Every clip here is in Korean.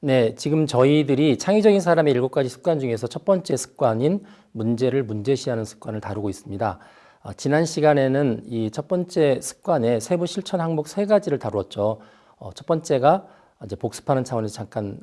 네, 지금 저희들이 창의적인 사람의 7가지 습관 중에서 첫 번째 습관인 문제를 문제시하는 습관을 다루고 있습니다. 지난 시간에는 이 첫 번째 습관의 세부 실천 항목 3가지를 다루었죠. 첫 번째가 이제 복습하는 차원에서 잠깐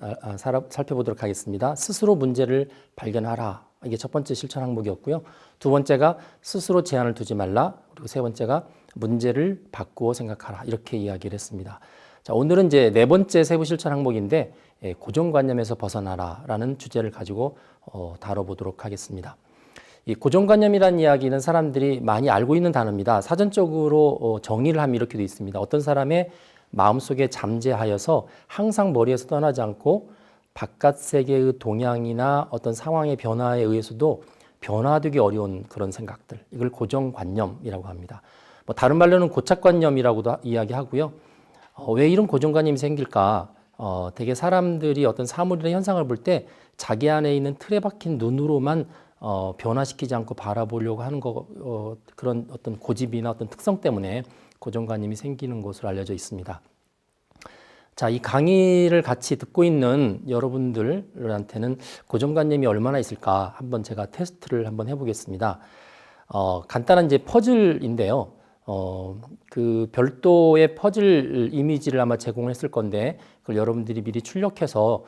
살펴보도록 하겠습니다. 스스로 문제를 발견하라. 이게 첫 번째 실천 항목이었고요. 두 번째가 스스로 제한을 두지 말라. 그리고 세 번째가 문제를 바꾸어 생각하라. 이렇게 이야기를 했습니다. 자, 오늘은 이제 네 번째 세부 실천 항목인데 고정관념에서 벗어나라라는 주제를 가지고 다뤄보도록 하겠습니다. 이 고정관념이라는 이야기는 사람들이 많이 알고 있는 단어입니다. 사전적으로 정의를 하면 이렇게 되어 있습니다. 어떤 사람의 마음속에 잠재하여서 항상 머리에서 떠나지 않고 바깥 세계의 동향이나 어떤 상황의 변화에 의해서도 변화되기 어려운 그런 생각들, 이걸 고정관념이라고 합니다. 뭐 다른 말로는 고착관념이라고도 이야기하고요. 왜 이런 고정관념이 생길까? 되게 사람들이 어떤 사물이나 현상을 볼 때 자기 안에 있는 틀에 박힌 눈으로만 변화시키지 않고 바라보려고 하는 그런 어떤 고집이나 어떤 특성 때문에 고정관념이 생기는 것으로 알려져 있습니다. 자, 이 강의를 같이 듣고 있는 여러분들한테는 고정관념이 얼마나 있을까 한번 제가 테스트를 한번 해보겠습니다. 간단한 이제 퍼즐인데요. 그 별도의 퍼즐 이미지를 아마 제공했을 건데 그걸 여러분들이 미리 출력해서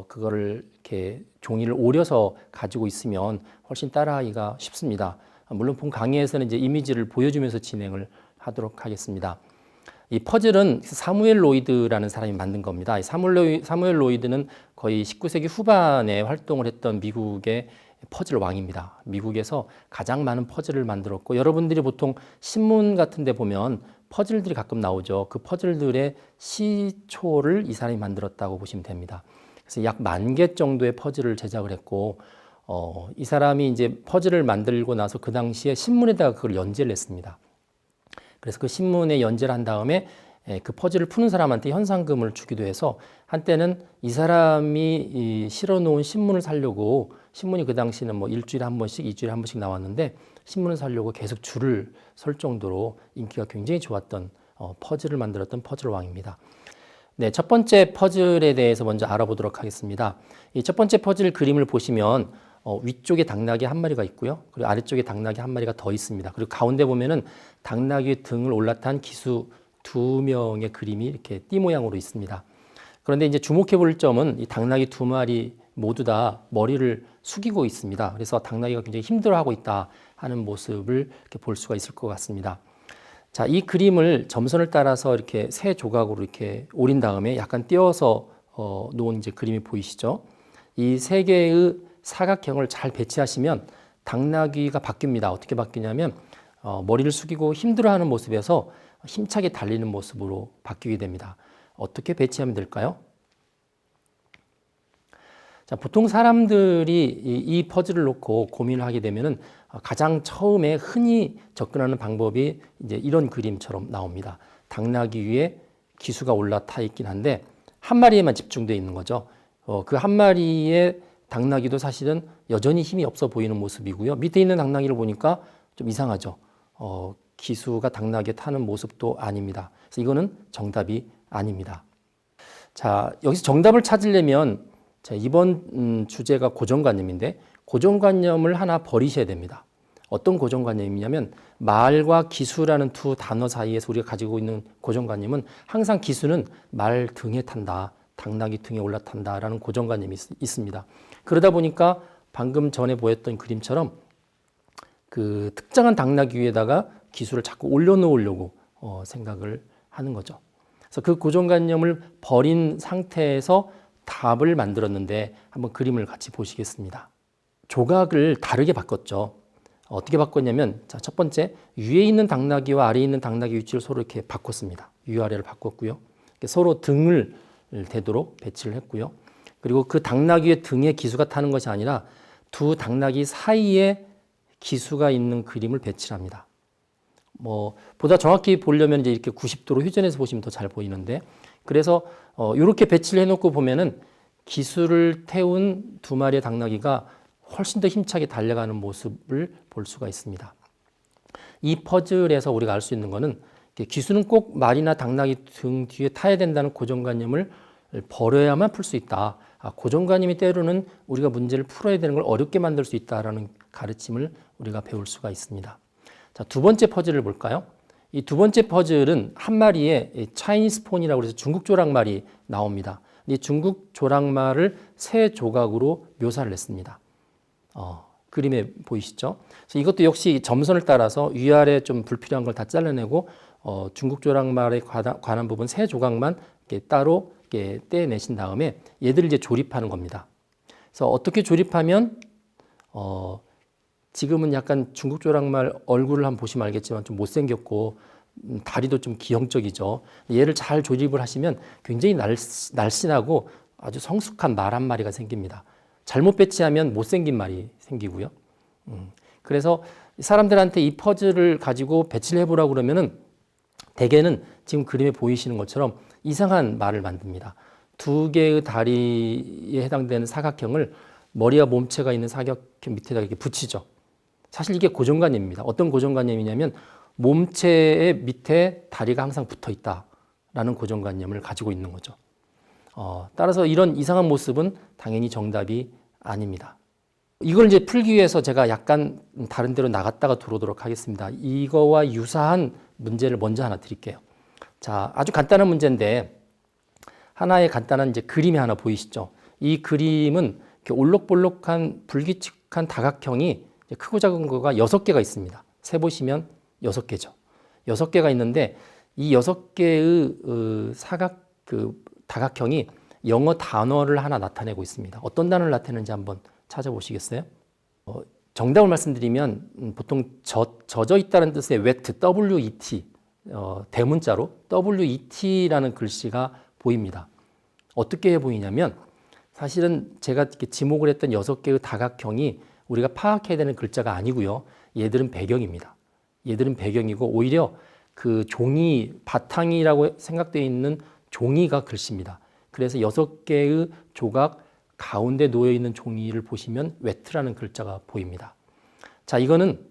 그거를 이렇게 종이를 오려서 가지고 있으면 훨씬 따라하기가 쉽습니다. 물론 본 강의에서는 이제 이미지를 보여주면서 진행을 하도록 하겠습니다. 이 퍼즐은 사무엘 로이드라는 사람이 만든 겁니다. 사무엘 로이드는 거의 19세기 후반에 활동을 했던 미국의 퍼즐 왕입니다. 미국에서 가장 많은 퍼즐을 만들었고, 여러분들이 보통 신문 같은 데 보면 퍼즐들이 가끔 나오죠. 그 퍼즐들의 시초를 이 사람이 만들었다고 보시면 됩니다. 그래서 약 10,000개 정도의 퍼즐을 제작을 했고, 이 사람이 이제 퍼즐을 만들고 나서 그 당시에 신문에다가 그걸 연재를 했습니다. 그래서 그 신문에 연재를 한 다음에 그 퍼즐을 푸는 사람한테 현상금을 주기도 해서 한때는 이 사람이 실어놓은 신문을 사려고, 신문이 그 당시는 뭐 일주일에 한 번씩, 2주일에 한 번씩 나왔는데 신문을 사려고 계속 줄을 설 정도로 인기가 굉장히 좋았던 퍼즐을 만들었던 퍼즐 왕입니다. 네, 첫 번째 퍼즐에 대해서 먼저 알아보도록 하겠습니다. 이 첫 번째 퍼즐 그림을 보시면 위쪽에 당나귀 한 마리가 있고요. 그리고 아래쪽에 당나귀 한 마리가 더 있습니다. 그리고 가운데 보면은 당나귀의 등을 올라탄 기수 2명의 그림이 이렇게 띠 모양으로 있습니다. 그런데 이제 주목해 볼 점은 이 당나귀 2마리 모두 다 머리를 숙이고 있습니다. 그래서 당나귀가 굉장히 힘들어하고 있다 하는 모습을 이렇게 볼 수가 있을 것 같습니다. 자, 이 그림을 점선을 따라서 이렇게 세 조각으로 이렇게 오린 다음에 약간 띄어서 놓은 이제 그림이 보이시죠? 이 세 개의 사각형을 잘 배치하시면 당나귀가 바뀝니다. 어떻게 바뀌냐면 머리를 숙이고 힘들어하는 모습에서 힘차게 달리는 모습으로 바뀌게 됩니다. 어떻게 배치하면 될까요? 자, 보통 사람들이 이 퍼즐을 놓고 고민을 하게 되면은 가장 처음에 흔히 접근하는 방법이 이제 이런 그림처럼 나옵니다. 당나귀 위에 기수가 올라타 있긴 한데 한 마리에만 집중되어 있는 거죠. 그 한 마리의 당나귀도 사실은 여전히 힘이 없어 보이는 모습이고요. 밑에 있는 당나귀를 보니까 좀 이상하죠. 기수가 당나귀에 타는 모습도 아닙니다. 그래서 이거는 정답이 아닙니다. 자, 여기서 정답을 찾으려면 자, 이번 주제가 고정관념인데 고정관념을 하나 버리셔야 됩니다. 어떤 고정관념이냐면 말과 기수라는 두 단어 사이에서 우리가 가지고 있는 고정관념은 항상 기수는 말 등에 탄다, 당나귀 등에 올라탄다라는 고정관념이 있습니다. 그러다 보니까 방금 전에 보였던 그림처럼 그 특정한 당나귀 위에다가 기수를 자꾸 올려놓으려고 생각을 하는 거죠. 그래서 그 고정관념을 버린 상태에서 답을 만들었는데 한번 그림을 같이 보시겠습니다. 조각을 다르게 바꿨죠. 어떻게 바꿨냐면 자, 첫 번째 위에 있는 당나귀와 아래에 있는 당나귀 위치를 서로 이렇게 바꿨습니다. 위아래를 바꿨고요. 서로 등을 대도록 배치를 했고요. 그리고 그 당나귀의 등에 기수가 타는 것이 아니라 두 당나귀 사이에 기수가 있는 그림을 배치를 합니다. 보다 정확히 보려면 이제 이렇게 90도로 회전해서 보시면 더 잘 보이는데, 그래서 이렇게 배치를 해놓고 보면은 기수를 태운 2마리의 당나귀가 훨씬 더 힘차게 달려가는 모습을 볼 수가 있습니다. 이 퍼즐에서 우리가 알 수 있는 거는 기수는 꼭 말이나 당나귀 등 뒤에 타야 된다는 고정관념을 버려야만 풀 수 있다. 고정관념이 때로는 우리가 문제를 풀어야 되는 걸 어렵게 만들 수 있다라는 가르침을 우리가 배울 수가 있습니다. 자, 두 번째 퍼즐을 볼까요? 이 두 번째 퍼즐은 한 마리의 차이니스 폰이라고 해서 중국 조랑말이 나옵니다. 이 중국 조랑말을 세 조각으로 묘사를 했습니다. 그림에 보이시죠? 그래서 이것도 역시 점선을 따라서 위아래 좀 불필요한 걸 다 잘라내고 중국 조랑말에 관한 부분 세 조각만 이렇게 따로 이렇게 떼내신 다음에 얘들을 이제 조립하는 겁니다. 그래서 어떻게 조립하면 지금은 약간 중국 조랑말 얼굴을 한번 보시면 알겠지만 좀 못생겼고 다리도 좀 기형적이죠. 얘를 잘 조립을 하시면 굉장히 날씬하고 아주 성숙한 말 한 마리가 생깁니다. 잘못 배치하면 못생긴 말이 생기고요. 그래서 사람들한테 이 퍼즐을 가지고 배치를 해보라고 그러면은 대개는 지금 그림에 보이시는 것처럼 이상한 말을 만듭니다. 두 개의 다리에 해당되는 사각형을 머리와 몸체가 있는 사각형 밑에다 이렇게 붙이죠. 사실 이게 고정관념입니다. 어떤 고정관념이냐면 몸체의 밑에 다리가 항상 붙어 있다라는 고정관념을 가지고 있는 거죠. 따라서 이런 이상한 모습은 당연히 정답이 아닙니다. 이걸 이제 풀기 위해서 제가 약간 다른 데로 나갔다가 들어오도록 하겠습니다. 이거와 유사한 문제를 먼저 하나 드릴게요. 자, 아주 간단한 문제인데 하나의 간단한 이제 그림이 하나 보이시죠? 이 그림은 이렇게 올록볼록한 불규칙한 다각형이 크고 작은 거가 6개가 있습니다. 세 보시면 6개죠. 6개가 있는데 이 6개의 다각형이 영어 단어를 하나 나타내고 있습니다. 어떤 단어를 나타내는지 한번 찾아보시겠어요? 정답을 말씀드리면 보통 젖어 있다는 뜻의 wet, W-E-T, 대문자로 W-E-T라는 글씨가 보입니다. 어떻게 보이냐면 사실은 제가 이렇게 지목을 했던 6개의 다각형이 우리가 파악해야 되는 글자가 아니고요. 얘들은 배경입니다. 얘들은 배경이고 오히려 그 종이 바탕이라고 생각되어 있는 종이가 글씨입니다. 그래서 6개의 조각 가운데 놓여 있는 종이를 보시면 wet라는 글자가 보입니다. 자, 이거는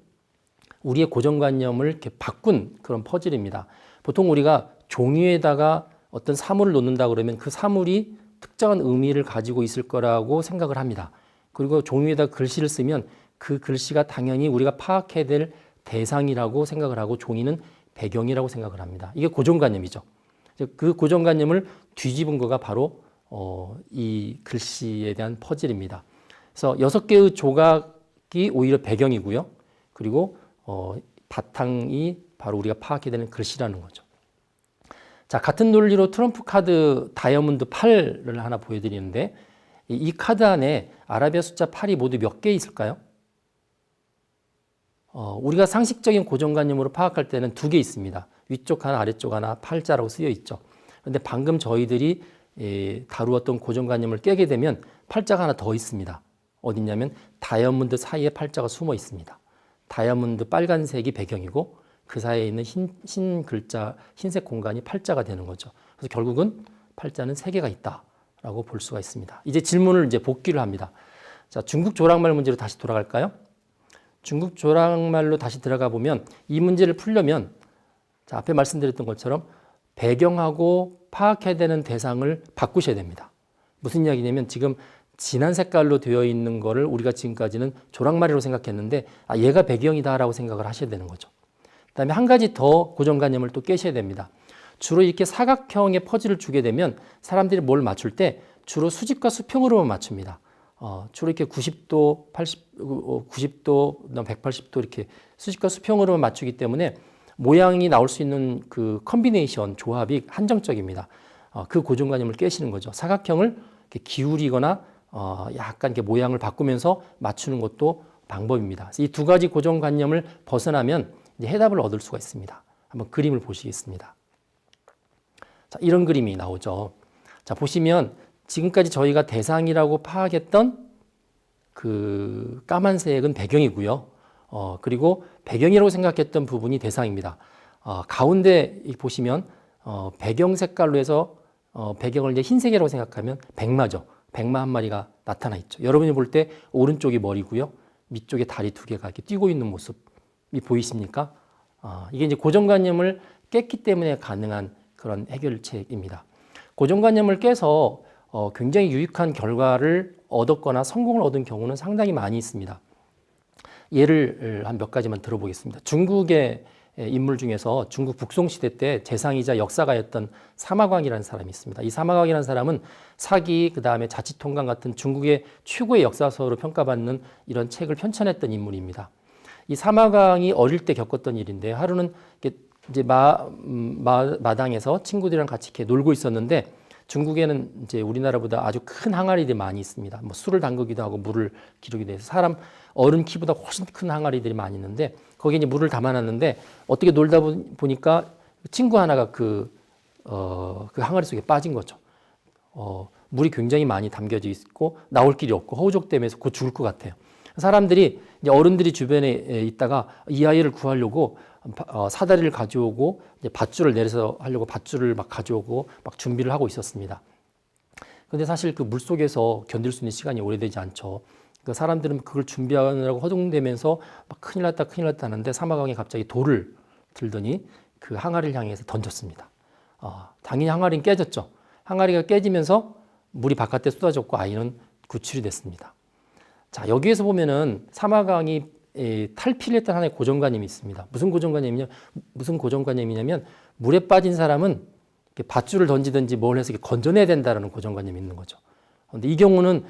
우리의 고정관념을 이렇게 바꾼 그런 퍼즐입니다. 보통 우리가 종이에다가 어떤 사물을 놓는다 그러면 그 사물이 특정한 의미를 가지고 있을 거라고 생각을 합니다. 그리고 종이에다 글씨를 쓰면 그 글씨가 당연히 우리가 파악해야 될 대상이라고 생각을 하고 종이는 배경이라고 생각을 합니다. 이게 고정관념이죠. 그 고정관념을 뒤집은 거가 바로 이 글씨에 대한 퍼즐입니다. 그래서 6개의 조각이 오히려 배경이고요. 그리고 바탕이 바로 우리가 파악해야 되는 글씨라는 거죠. 자, 같은 논리로 트럼프 카드 다이아몬드 8을 하나 보여드리는데 이 카드 안에 아라비아 숫자 8이 모두 몇 개 있을까요? 우리가 상식적인 고정관념으로 파악할 때는 2개 있습니다. 위쪽 하나 아래쪽 하나 8자라고 쓰여 있죠. 그런데 방금 저희들이 다루었던 고정관념을 깨게 되면 8자가 하나 더 있습니다. 어디냐면 다이아몬드 사이에 8자가 숨어 있습니다. 다이아몬드 빨간색이 배경이고 그 사이에 있는 흰 글자, 흰색 공간이 8자가 되는 거죠. 그래서 결국은 8자는 3개가 있다라고 볼 수가 있습니다. 이제 질문을 이제 복귀를 합니다. 자, 중국 조랑말 문제로 다시 돌아갈까요? 중국 조랑말로 다시 들어가 보면 이 문제를 풀려면 자, 앞에 말씀드렸던 것처럼 배경하고 파악해야 되는 대상을 바꾸셔야 됩니다. 무슨 이야기냐면 지금 진한 색깔로 되어 있는 거를 우리가 지금까지는 조랑말이라고 생각했는데 얘가 배경이다라고 생각을 하셔야 되는 거죠. 그다음에 한 가지 더 고정관념을 또 깨셔야 됩니다. 주로 이렇게 사각형의 퍼즐을 주게 되면 사람들이 뭘 맞출 때 주로 수직과 수평으로만 맞춥니다. 주로 이렇게 90도, 90도, 180도 이렇게 수직과 수평으로만 맞추기 때문에 모양이 나올 수 있는 그 컨비네이션, 조합이 한정적입니다. 그 고정관념을 깨시는 거죠. 사각형을 이렇게 기울이거나 약간 이렇게 모양을 바꾸면서 맞추는 것도 방법입니다. 이 두 가지 고정관념을 벗어나면 이제 해답을 얻을 수가 있습니다. 한번 그림을 보시겠습니다. 자, 이런 그림이 나오죠. 자, 보시면 지금까지 저희가 대상이라고 파악했던 그 까만색은 배경이고요. 그리고 배경이라고 생각했던 부분이 대상입니다. 가운데 보시면 배경 색깔로 해서 배경을 이제 흰색이라고 생각하면 백마죠. 백마 한 마리가 나타나 있죠. 여러분이 볼 때 오른쪽이 머리고요. 밑쪽에 다리 2개가 이렇게 뛰고 있는 모습이 보이십니까? 이게 이제 고정관념을 깼기 때문에 가능한 그런 해결책입니다. 고정관념을 깨서 굉장히 유익한 결과를 얻었거나 성공을 얻은 경우는 상당히 많이 있습니다. 예를 한 몇 가지만 들어보겠습니다. 중국의 인물 중에서 중국 북송시대 때 재상이자 역사가였던 사마광이라는 사람이 있습니다. 이 사마광이라는 사람은 사기, 그 다음에 자치통강 같은 중국의 최고의 역사서로 평가받는 이런 책을 편찬했던 인물입니다. 이 사마광이 어릴 때 겪었던 일인데 하루는 이제 마당에서 친구들이랑 같이 이렇게 놀고 있었는데 중국에는 이제 우리나라보다 아주 큰 항아리들이 많이 있습니다. 뭐 술을 담그기도 하고 물을 기르기도 해서 사람 어른 키보다 훨씬 큰 항아리들이 많이 있는데 거기에 이제 물을 담아놨는데 어떻게 놀다 보니까 친구 하나가 그 항아리 속에 빠진 거죠. 물이 굉장히 많이 담겨져 있고 나올 길이 없고 허우적대면서 곧 죽을 것 같아요. 사람들이 이제 어른들이 주변에 있다가 이 아이를 구하려고 사다리를 가져오고 이제 밧줄을 내려서 하려고 밧줄을 막 가져오고 막 준비를 하고 있었습니다. 근데 사실 그 물속에서 견딜 수 있는 시간이 오래되지 않죠. 그 사람들은 그걸 준비하느라고 허둥대면서 막 큰일 났다 하는데 사마광이 갑자기 돌을 들더니 그 항아리를 향해서 던졌습니다. 당연히 항아리는 깨졌죠. 항아리가 깨지면서 물이 바깥에 쏟아졌고 아이는 구출이 됐습니다. 자, 여기에서 보면은 사마광이 탈피를 했던 하나의 고정관념이 있습니다. 무슨 고정관념이냐면 물에 빠진 사람은 밧줄을 던지든지 뭘 해서 건져내야 된다는 고정관념이 있는 거죠. 그런데 이 경우는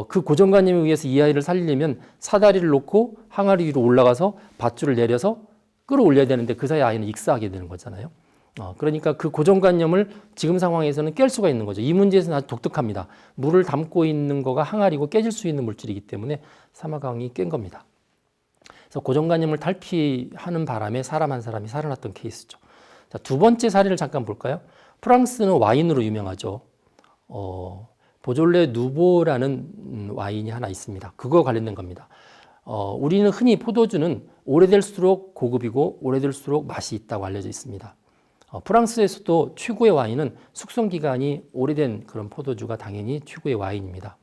그 고정관념에 의해서 이 아이를 살리려면 사다리를 놓고 항아리 위로 올라가서 밧줄을 내려서 끌어올려야 되는데 그 사이 아이는 익사하게 되는 거잖아요. 그러니까 그 고정관념을 지금 상황에서는 깰 수가 있는 거죠. 이 문제에서는 아주 독특합니다. 물을 담고 있는 거가 항아리고 깨질 수 있는 물질이기 때문에 사마광이 깬 겁니다. 그래서 고정관념을 탈피하는 바람에 사람 한 사람이 살아났던 케이스죠. 자, 두 번째 사례를 잠깐 볼까요? 프랑스는 와인으로 유명하죠. 보졸레 누보라는 와인이 하나 있습니다. 그거 관련된 겁니다. 우리는 흔히 포도주는 오래될수록 고급이고 오래될수록 맛이 있다고 알려져 있습니다. 프랑스에서도 최고의 와인은 숙성 기간이 오래된 그런 포도주가 당연히 최고의 와인입니다.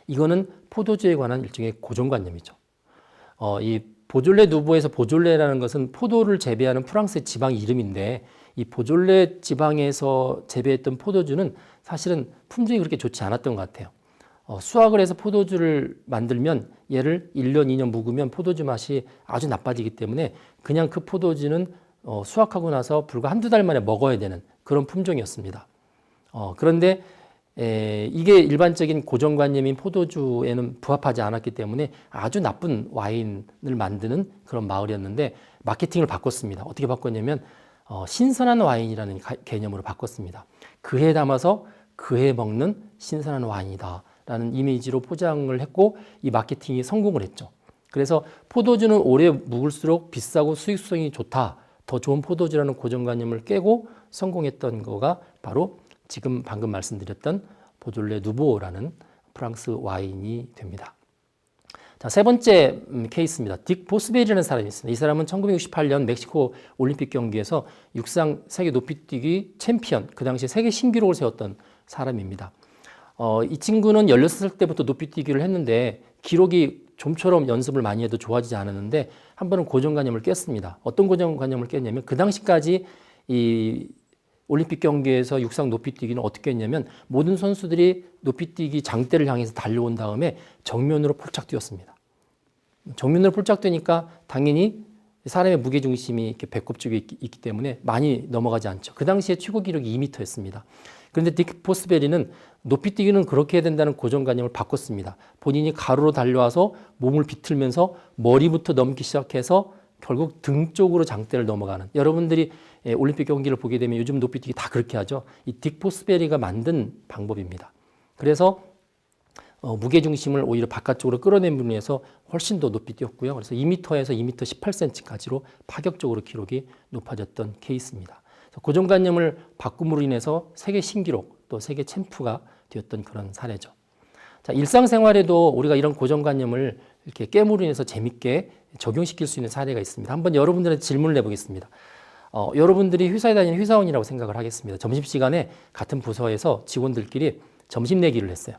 이거는 포도주에 관한 일종의 고정관념이죠. 이 보졸레 누보에서 보졸레라는 것은 포도를 재배하는 프랑스의 지방 이름인데 이 보졸레 지방에서 재배했던 포도주는 사실은 품질이 그렇게 좋지 않았던 것 같아요. 수확을 해서 포도주를 만들면 얘를 1년, 2년 묵으면 포도주 맛이 아주 나빠지기 때문에 그냥 그 포도주는 수확하고 나서 불과 한두 달 만에 먹어야 되는 그런 품종이었습니다. 그런데 이게 일반적인 고정관념인 포도주에는 부합하지 않았기 때문에 아주 나쁜 와인을 만드는 그런 마을이었는데 마케팅을 바꿨습니다. 어떻게 바꿨냐면 신선한 와인이라는 개념으로 바꿨습니다. 그해 담아서 그해 먹는 신선한 와인이다 라는 이미지로 포장을 했고 이 마케팅이 성공을 했죠. 그래서 포도주는 오래 묵을수록 비싸고 수익성이 좋다, 더 좋은 포도주라는 고정관념을 깨고 성공했던 거가 바로 지금 방금 말씀드렸던 보졸레 누보라는 프랑스 와인이 됩니다. 자, 세 번째 케이스입니다. 딕 보스베리라는 사람이 있습니다. 이 사람은 1968년 멕시코 올림픽 경기에서 육상 세계 높이뛰기 챔피언, 그 당시에 세계 신기록을 세웠던 사람입니다. 이 친구는 16살 때부터 높이뛰기를 했는데 기록이 좀처럼 연습을 많이 해도 좋아지지 않았는데 한 번은 고정관념을 깼습니다. 어떤 고정관념을 깼냐면 그 당시까지 이 올림픽 경기에서 육상 높이뛰기는 어떻게 했냐면 모든 선수들이 높이뛰기 장대를 향해서 달려온 다음에 정면으로 폴짝 뛰었습니다. 정면으로 폴짝 뛰니까 당연히 사람의 무게중심이 이렇게 배꼽 쪽에 있기 때문에 많이 넘어가지 않죠. 그 당시에 최고 기록이 2m였습니다. 그런데 딕 보스베리는 높이뛰기는 그렇게 해야 된다는 고정관념을 바꿨습니다. 본인이 가로로 달려와서 몸을 비틀면서 머리부터 넘기 시작해서 결국 등 쪽으로 장대를 넘어가는, 여러분들이 올림픽 경기를 보게 되면 요즘 높이뛰기 다 그렇게 하죠. 이 딕 보스베리가 만든 방법입니다. 그래서 무게중심을 오히려 바깥쪽으로 끌어내므로 해서 훨씬 더 높이 뛰었고요. 그래서 2m에서 2m 18cm까지로 파격적으로 기록이 높아졌던 케이스입니다. 고정관념을 바꿈으로 인해서 세계 신기록 또 세계 챔프가 되었던 그런 사례죠. 자, 일상생활에도 우리가 이런 고정관념을 이렇게 깨므로 인해서 재밌게 적용시킬 수 있는 사례가 있습니다. 한번 여러분들한테 질문을 내보겠습니다. 여러분들이 회사에 다니는 회사원이라고 생각을 하겠습니다. 점심시간에 같은 부서에서 직원들끼리 점심 내기를 했어요.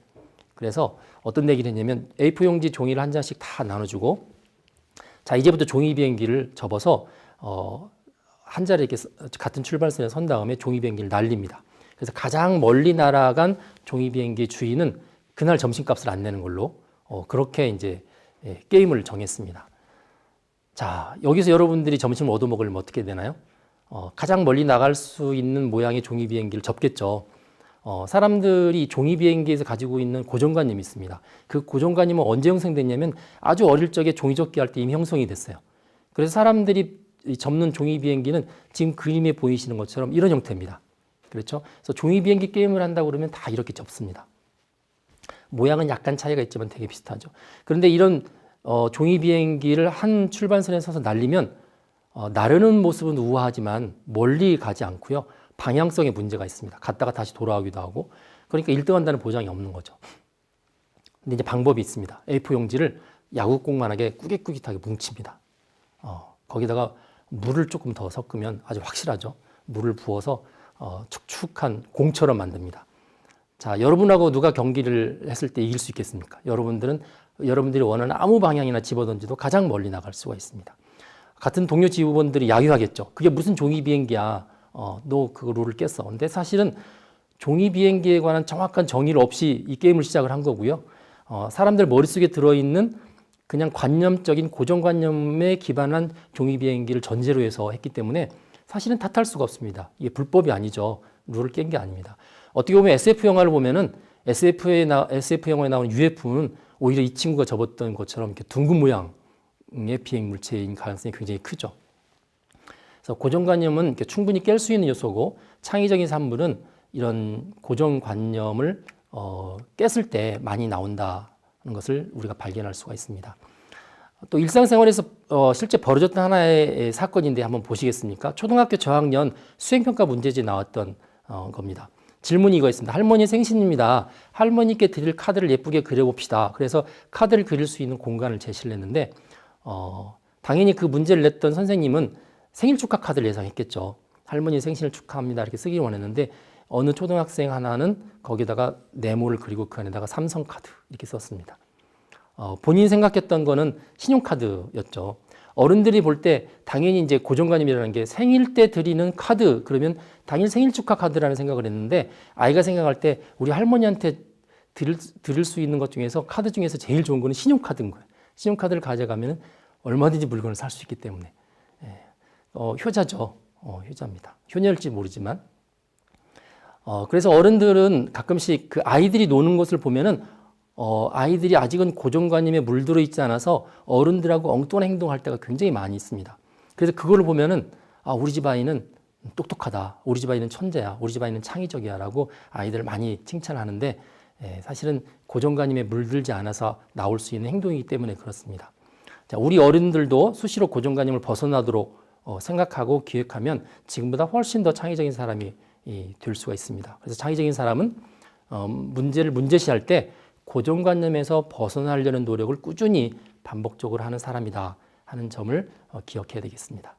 그래서 어떤 내기를 했냐면 A4용지 종이를 한 장씩 다 나눠주고, 자, 이제부터 종이 비행기를 접어서 한 자리에 이렇게 같은 출발선에 선 다음에 종이 비행기를 날립니다. 그래서 가장 멀리 날아간 종이 비행기의 주인은 그날 점심값을 안 내는 걸로 그렇게 이제 게임을 정했습니다. 자, 여기서 여러분들이 점심을 얻어먹으려면 어떻게 되나요? 가장 멀리 나갈 수 있는 모양의 종이 비행기를 접겠죠. 사람들이 종이 비행기에서 가지고 있는 고정관념이 있습니다. 그 고정관념은 언제 형성됐냐면 아주 어릴 적에 종이접기 할 때 이미 형성이 됐어요. 그래서 사람들이 접는 종이 비행기는 지금 그림에 보이시는 것처럼 이런 형태입니다. 그렇죠? 그래서 종이 비행기 게임을 한다고 그러면 다 이렇게 접습니다. 모양은 약간 차이가 있지만 되게 비슷하죠. 그런데 이런 종이 비행기를 한 출발선에 서서 날리면 나르는 모습은 우아하지만 멀리 가지 않고요. 방향성에 문제가 있습니다. 갔다가 다시 돌아오기도 하고. 그러니까 1등 한다는 보장이 없는 거죠. 근데 이제 방법이 있습니다. A4 용지를 야구공만하게 꾸깃꾸깃하게 뭉칩니다. 거기다가 물을 조금 더 섞으면 아주 확실하죠. 물을 부어서 축축한 공처럼 만듭니다. 자, 여러분하고 누가 경기를 했을 때 이길 수 있겠습니까? 여러분들이 원하는 아무 방향이나 집어던져도 가장 멀리 나갈 수가 있습니다. 같은 동료 지구본들이 야유하겠죠. 그게 무슨 종이 비행기야. 너 그 룰을 깼어. 근데 사실은 종이 비행기에 관한 정확한 정의를 없이 이 게임을 시작을 한 거고요. 사람들 머릿속에 들어있는 그냥 관념적인 고정관념에 기반한 종이 비행기를 전제로 해서 했기 때문에 사실은 탓할 수가 없습니다. 이게 불법이 아니죠. 룰을 깬 게 아닙니다. 어떻게 보면 SF 영화를 보면은 SF 영화에 나오는 UFO는 오히려 이 친구가 접었던 것처럼 이렇게 둥근 모양의 비행 물체인 가능성이 굉장히 크죠. 그래서 고정관념은 이렇게 충분히 깰 수 있는 요소고 창의적인 산물은 이런 고정관념을 깼을 때 많이 나온다는 것을 우리가 발견할 수가 있습니다. 또 일상생활에서 실제 벌어졌던 하나의 사건인데 한번 보시겠습니까? 초등학교 저학년 수행평가 문제지에 나왔던 겁니다. 질문이 이거 있습니다. 할머니 생신입니다. 할머니께 드릴 카드를 예쁘게 그려봅시다. 그래서 카드를 그릴 수 있는 공간을 제시를 했는데 당연히 그 문제를 냈던 선생님은 생일 축하 카드를 예상했겠죠. 할머니 생신을 축하합니다. 이렇게 쓰기를 원했는데 어느 초등학생 하나는 거기다가 네모를 그리고 그 안에다가 삼성카드 이렇게 썼습니다. 본인이 생각했던 거는 신용카드였죠. 어른들이 볼 때 당연히 이제 고정관념이라는 게 생일 때 드리는 카드 그러면 당일 생일 축하 카드라는 생각을 했는데 아이가 생각할 때 우리 할머니한테 드릴 수 있는 것 중에서 카드 중에서 제일 좋은 거는 신용카드인 거예요. 신용카드를 가져가면 얼마든지 물건을 살 수 있기 때문에 효자죠. 효자입니다. 효녀일지 모르지만 그래서 어른들은 가끔씩 그 아이들이 노는 것을 보면은 아이들이 아직은 고정관념에 물들어 있지 않아서 어른들하고 엉뚱한 행동할 때가 굉장히 많이 있습니다. 그래서 그거를 보면은 우리 집 아이는 똑똑하다. 우리 집 아이는 천재야. 우리 집 아이는 창의적이야. 라고 아이들을 많이 칭찬하는데 사실은 고정관념에 물들지 않아서 나올 수 있는 행동이기 때문에 그렇습니다. 자, 우리 어른들도 수시로 고정관념을 벗어나도록 생각하고 기획하면 지금보다 훨씬 더 창의적인 사람이 될 수가 있습니다. 그래서 창의적인 사람은 문제를 문제시할 때 고정관념에서 벗어나려는 노력을 꾸준히 반복적으로 하는 사람이다 하는 점을 기억해야 되겠습니다.